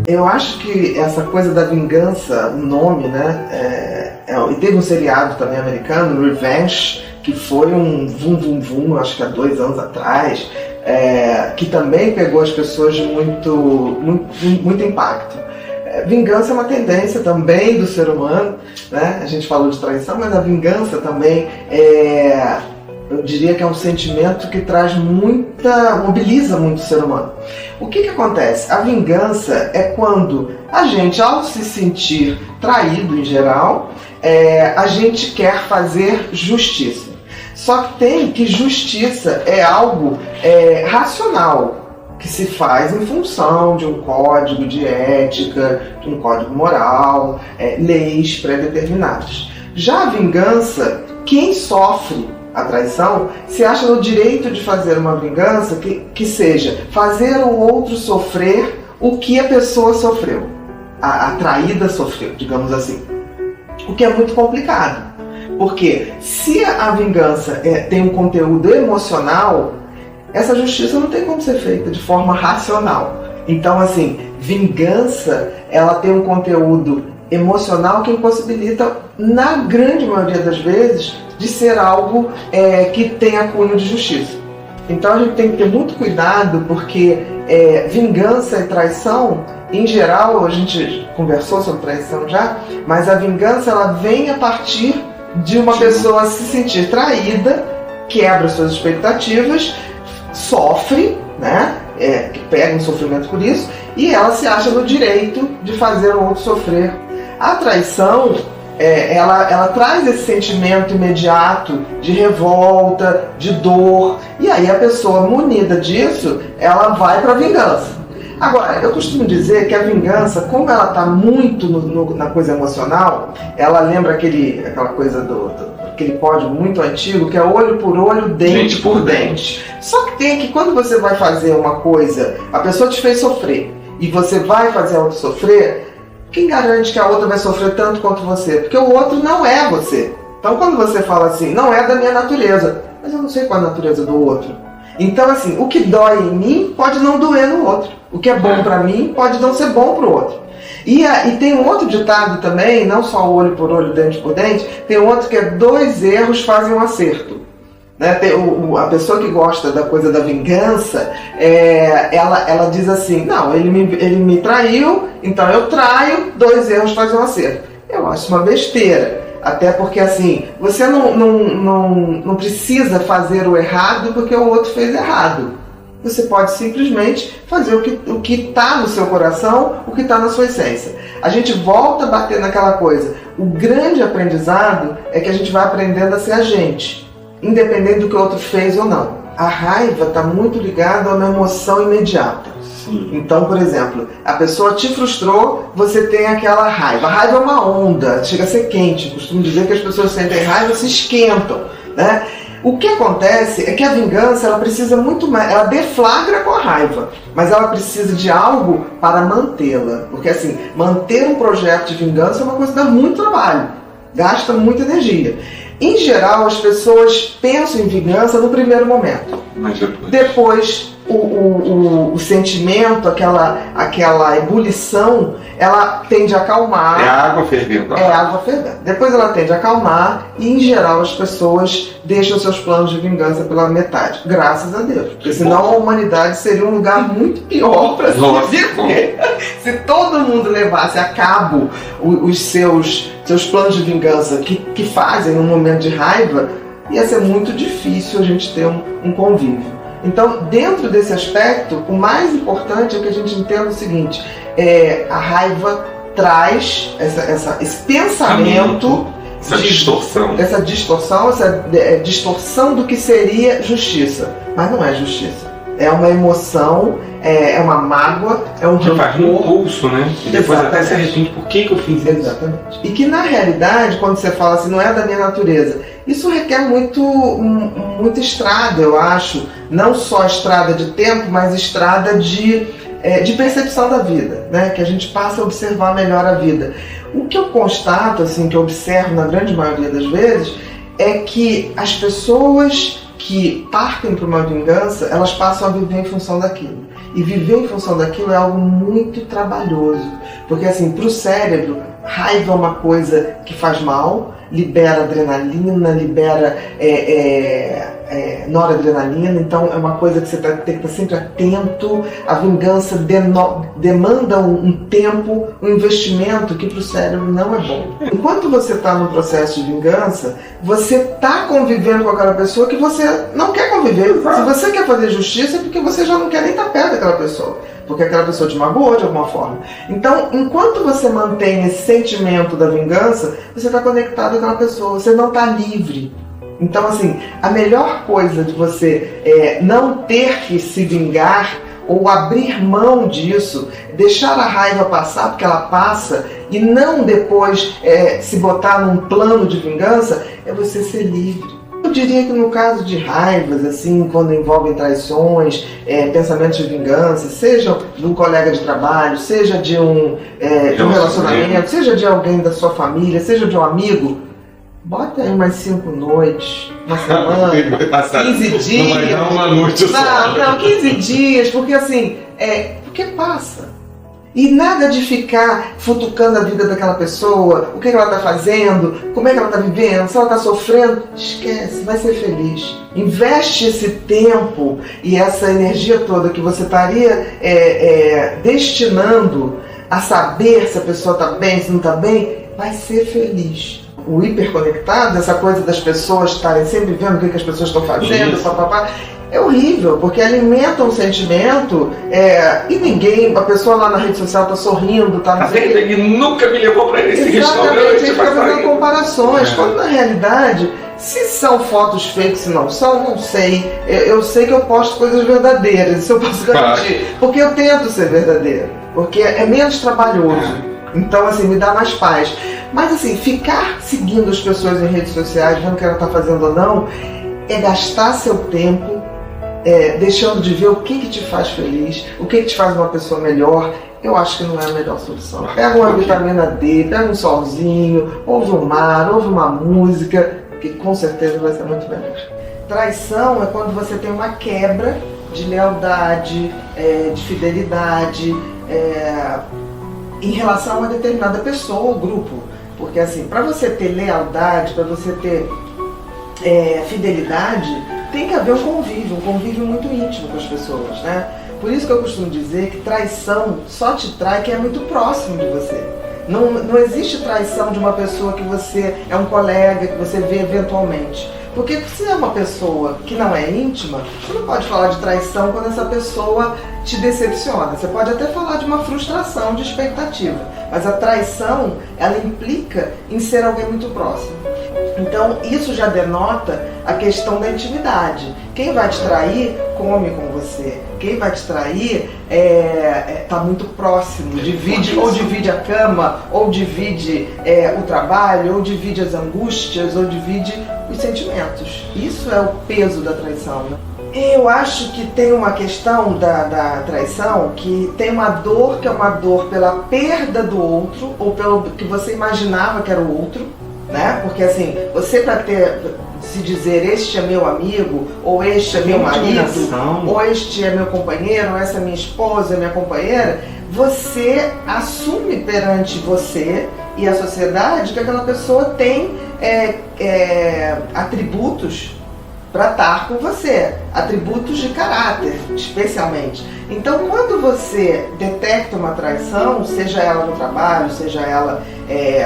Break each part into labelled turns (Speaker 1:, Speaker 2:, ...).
Speaker 1: Eu acho que essa coisa da vingança, o nome, né? E teve um seriado também americano, Revenge, que foi um vum, acho que há 2 anos atrás, que também pegou as pessoas de muito impacto. Vingança é uma tendência também do ser humano, né? A gente falou de traição, mas a vingança também eu diria que é um sentimento que mobiliza muito o ser humano. O que acontece? A vingança é quando a gente, ao se sentir traído em geral, a gente quer fazer justiça. Só que tem que justiça é algo racional, que se faz em função de um código de ética, de um código moral, leis pré-determinadas. Já a vingança, quem sofre a traição se acha no direito de fazer uma vingança que seja fazer o outro sofrer o que a pessoa sofreu, a traída sofreu, digamos assim. O que é muito complicado, porque se a vingança tem um conteúdo emocional, essa justiça não tem como ser feita de forma racional. Então, assim, vingança, ela tem um conteúdo emocional que impossibilita, na grande maioria das vezes, de ser algo que tenha cunho de justiça. Então a gente tem que ter muito cuidado, porque vingança e traição, em geral, a gente conversou sobre traição já, mas a vingança ela vem a partir de uma pessoa se sentir traída, quebra suas expectativas, sofre, né? Que pega um sofrimento por isso, e ela se acha no direito de fazer o outro sofrer. A traição, ela traz esse sentimento imediato de revolta, de dor, e aí a pessoa munida disso, ela vai para a vingança. Agora, eu costumo dizer que a vingança, como ela está muito na coisa emocional, ela lembra aquela coisa aquele código muito antigo, que é olho por olho, dente por dente. Só que tem que, quando você vai fazer uma coisa, a pessoa te fez sofrer, e você vai fazer a outra sofrer, quem garante que a outra vai sofrer tanto quanto você? Porque o outro não é você. Então quando você fala assim, não é da minha natureza, mas eu não sei qual é a natureza do outro. Então assim, o que dói em mim pode não doer no outro. O que é bom pra mim pode não ser bom pro outro. E tem um outro ditado também, não só olho por olho, dente por dente, tem um outro que é 2 erros fazem um acerto. Né? A pessoa que gosta da coisa da vingança, ela diz assim, não, ele me traiu, então eu traio, 2 erros fazem um acerto. Eu acho uma besteira, até porque assim, você não precisa fazer o errado porque o outro fez errado. Você pode simplesmente fazer o que está no seu coração, o que está na sua essência. A gente volta a bater naquela coisa. O grande aprendizado é que a gente vai aprendendo a ser a gente, independente do que o outro fez ou não. A raiva está muito ligada a uma emoção imediata. Sim. Então, por exemplo, a pessoa te frustrou, você tem aquela raiva. A raiva é uma onda, chega a ser quente. Eu costumo dizer que as pessoas sentem raiva e se esquentam, né? O que acontece é que a vingança, ela precisa muito mais, ela deflagra com a raiva, mas ela precisa de algo para mantê-la. Porque assim, manter um projeto de vingança é uma coisa que dá muito trabalho, gasta muita energia. Em geral, as pessoas pensam em vingança no primeiro momento.
Speaker 2: Mas
Speaker 1: depois o sentimento, aquela ebulição, ela tende a acalmar.
Speaker 2: É a água fervendo.
Speaker 1: É a água fervendo. Depois ela tende a acalmar e, em geral, as pessoas deixam seus planos de vingança pela metade. Graças a Deus. Porque senão a humanidade seria um lugar muito pior para se viver. Se todo mundo levasse a cabo os seus planos de vingança que fazem num momento de raiva, ia ser muito difícil a gente ter um convívio. Então, dentro desse aspecto, o mais importante é que a gente entenda o seguinte, a raiva traz esse pensamento,
Speaker 2: essa distorção
Speaker 1: essa distorção do que seria justiça, mas não é justiça. É uma emoção, é uma mágoa, é um rancor.
Speaker 2: Faz um impulso, né? E depois até se arrepende, por que eu fiz isso?
Speaker 1: Exatamente. E que na realidade, quando você fala assim, não é da minha natureza, isso requer muita estrada, eu acho. Não só estrada de tempo, mas estrada de percepção da vida, né? Que a gente passa a observar melhor a vida. O que eu constato, assim, que eu observo na grande maioria das vezes, é que as pessoas que partem para uma vingança, elas passam a viver em função daquilo. E viver em função daquilo é algo muito trabalhoso. Porque assim, para o cérebro, raiva é uma coisa que faz mal, libera adrenalina, libera noradrenalina, então é uma coisa que você tem que estar sempre atento. A vingança demanda um tempo, um investimento que para o cérebro não é bom. Enquanto você está no processo de vingança, você está convivendo com aquela pessoa que você não quer conviver. Se você quer fazer justiça, é porque você já não quer nem estar perto daquela pessoa, porque aquela pessoa te magoou de alguma forma. Então, enquanto você mantém esse sentimento da vingança, você está conectado com aquela pessoa, você não está livre. Então, assim, a melhor coisa de você não ter que se vingar ou abrir mão disso, deixar a raiva passar, porque ela passa, e não depois se botar num plano de vingança, é você ser livre. Eu diria que no caso de raivas, assim, quando envolvem traições, pensamentos de vingança, seja de um colega de trabalho, seja de um relacionamento, seja de alguém da sua família, seja de um amigo, bota aí umas 5 noites, uma semana, 15 dias.
Speaker 2: Não vai dar uma noite só.
Speaker 1: Não, 15 dias, porque assim, porque passa. E nada de ficar futucando a vida daquela pessoa, o que ela está fazendo, como é que ela está vivendo, se ela está sofrendo. Esquece, vai ser feliz. Investe esse tempo e essa energia toda que você estaria destinando a saber se a pessoa está bem, se não está bem, vai ser feliz. O hiperconectado, essa coisa das pessoas estarem sempre vendo o que as pessoas estão fazendo, papapá, é horrível, porque alimenta um sentimento e ninguém, a pessoa lá na rede social está sorrindo, está
Speaker 2: não sei o que. Ele nunca me levou para esse restaurante.
Speaker 1: Exatamente, a gente fica fazendo comparações, quando na realidade, se são fotos fakes, se não são, não sei. Eu sei que eu posto coisas verdadeiras, isso eu posso garantir, porque eu tento ser verdadeiro, porque é menos trabalhoso. Então, assim, me dá mais paz. Mas, assim, ficar seguindo as pessoas em redes sociais, vendo o que ela está fazendo ou não, é gastar seu tempo deixando de ver o que te faz feliz, o que te faz uma pessoa melhor. Eu acho que não é a melhor solução. Pega uma vitamina D, pega um solzinho, ouve um mar, ouve uma música, que com certeza vai ser muito melhor. Traição é quando você tem uma quebra de lealdade, de fidelidade, em relação a uma determinada pessoa ou grupo. Porque assim, para você ter lealdade, para você ter fidelidade, tem que haver um convívio muito íntimo com as pessoas, né? Por isso que eu costumo dizer que traição só te trai quem é muito próximo de você. Não existe traição de uma pessoa que você é um colega, que você vê eventualmente. Porque se é uma pessoa que não é íntima, você não pode falar de traição quando essa pessoa te decepciona. Você pode até falar de uma frustração de expectativa, mas a traição, ela implica em ser alguém muito próximo. Então isso já denota a questão da intimidade. Quem vai te trair, come com você. Quem vai te trair está muito próximo, ou divide a cama, ou divide o trabalho, ou divide as angústias, ou divide os sentimentos. Isso é o peso da traição, né? Eu acho que tem uma questão da traição que tem uma dor que é uma dor pela perda do outro, ou pelo que você imaginava que era o outro, né? Porque assim, você para se dizer este é meu amigo, ou este é meu marido, ou este é meu companheiro, ou essa é minha esposa, minha companheira, você assume perante você e a sociedade que aquela pessoa tem atributos para estar com você, atributos de caráter, especialmente. Então, quando você detecta uma traição, seja ela no trabalho, seja ela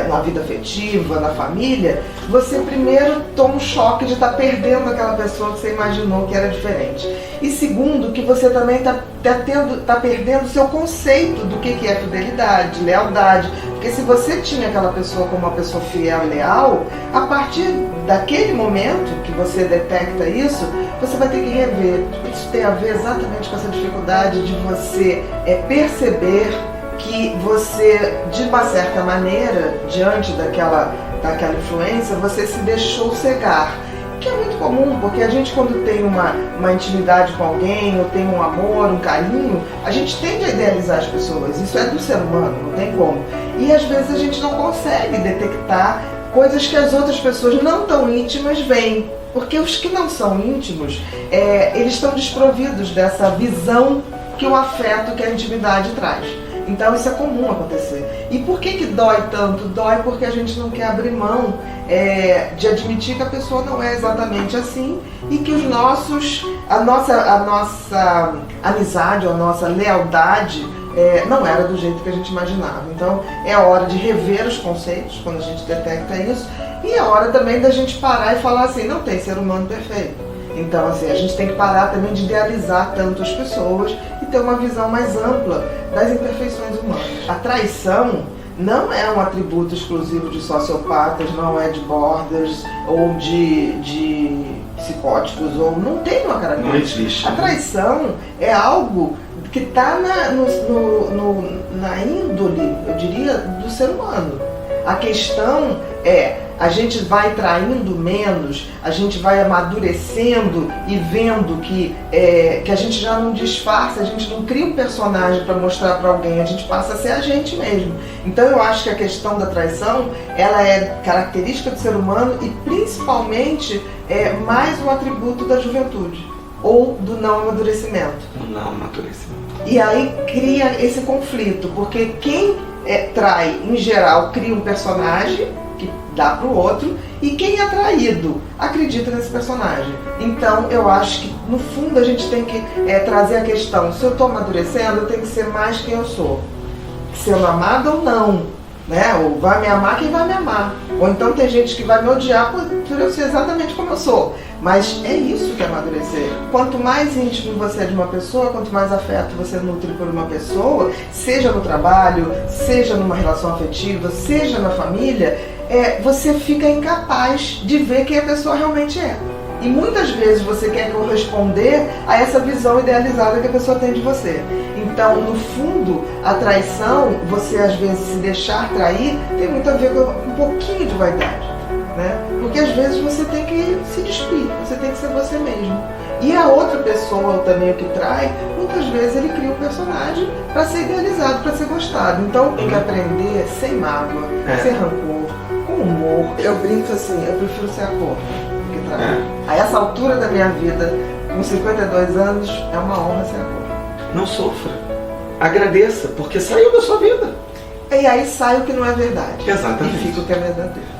Speaker 1: na vida afetiva, na família, você primeiro toma um choque de estar perdendo aquela pessoa que você imaginou que era diferente. E segundo, que você também está perdendo o seu conceito do que é fidelidade, lealdade. Porque se você tinha aquela pessoa como uma pessoa fiel e leal, a partir daquele momento que você detecta isso, você vai ter que rever. Isso tem a ver exatamente com essa dificuldade de você perceber que você, de uma certa maneira, diante daquela influência, você se deixou cegar. Que é muito comum, porque a gente, quando tem uma intimidade com alguém, ou tem um amor, um carinho, a gente tende a idealizar as pessoas. Isso é do ser humano, não tem como. E às vezes a gente não consegue detectar coisas que as outras pessoas não tão íntimas veem. Porque os que não são íntimos, eles estão desprovidos dessa visão que o afeto, que a intimidade traz. Então isso é comum acontecer. E por que dói tanto? Dói porque a gente não quer abrir mão de admitir que a pessoa não é exatamente assim e que a nossa amizade, a nossa lealdade não era do jeito que a gente imaginava. Então é hora de rever os conceitos quando a gente detecta isso, e é hora também da gente parar e falar assim, não tem ser humano perfeito. Então assim, a gente tem que parar também de idealizar tanto as pessoas e ter uma visão mais ampla das imperfeições humanas. A traição não é um atributo exclusivo de sociopatas, não é de borders ou de psicóticos, ou não tem uma característica.
Speaker 2: Não existe.
Speaker 1: A traição é algo que está na índole, eu diria, do ser humano. A questão a gente vai traindo menos, a gente vai amadurecendo e vendo que a gente já não disfarça, a gente não cria um personagem para mostrar para alguém, a gente passa a ser a gente mesmo. Então eu acho que a questão da traição, ela é característica do ser humano e principalmente mais um atributo da juventude ou do não amadurecimento.
Speaker 2: Do não amadurecimento.
Speaker 1: E aí cria esse conflito, porque quem trai, em geral, cria um personagem que dá para o outro, e quem é traído acredita nesse personagem. Então eu acho que no fundo a gente tem que trazer a questão, se eu estou amadurecendo, eu tenho que ser mais quem eu sou, sendo amado ou não, né? Ou vai me amar quem vai me amar, ou então tem gente que vai me odiar por eu ser exatamente como eu sou. Mas é isso que é amadurecer. Quanto mais íntimo você é de uma pessoa, quanto mais afeto você nutre por uma pessoa, seja no trabalho, seja numa relação afetiva, seja na família, você fica incapaz de ver quem a pessoa realmente é. E muitas vezes você quer corresponder a essa visão idealizada que a pessoa tem de você. Então, no fundo, a traição, você às vezes se deixar trair, tem muito a ver com um pouquinho de vaidade. Né? Porque às vezes você tem que se despir, você tem que ser você mesmo. E a outra pessoa também, o que trai, muitas vezes ele cria um personagem para ser idealizado, para ser gostado. Então tem que aprender sem mágoa, sem rancor, com humor. Eu brinco assim, eu prefiro ser a cor do que trair. A essa altura da minha vida, com 52 anos, é uma honra ser a cor.
Speaker 2: Não sofra, agradeça, porque saiu da sua vida.
Speaker 1: E aí sai o que não é verdade.
Speaker 2: Exatamente.
Speaker 1: E fica o que é verdadeiro.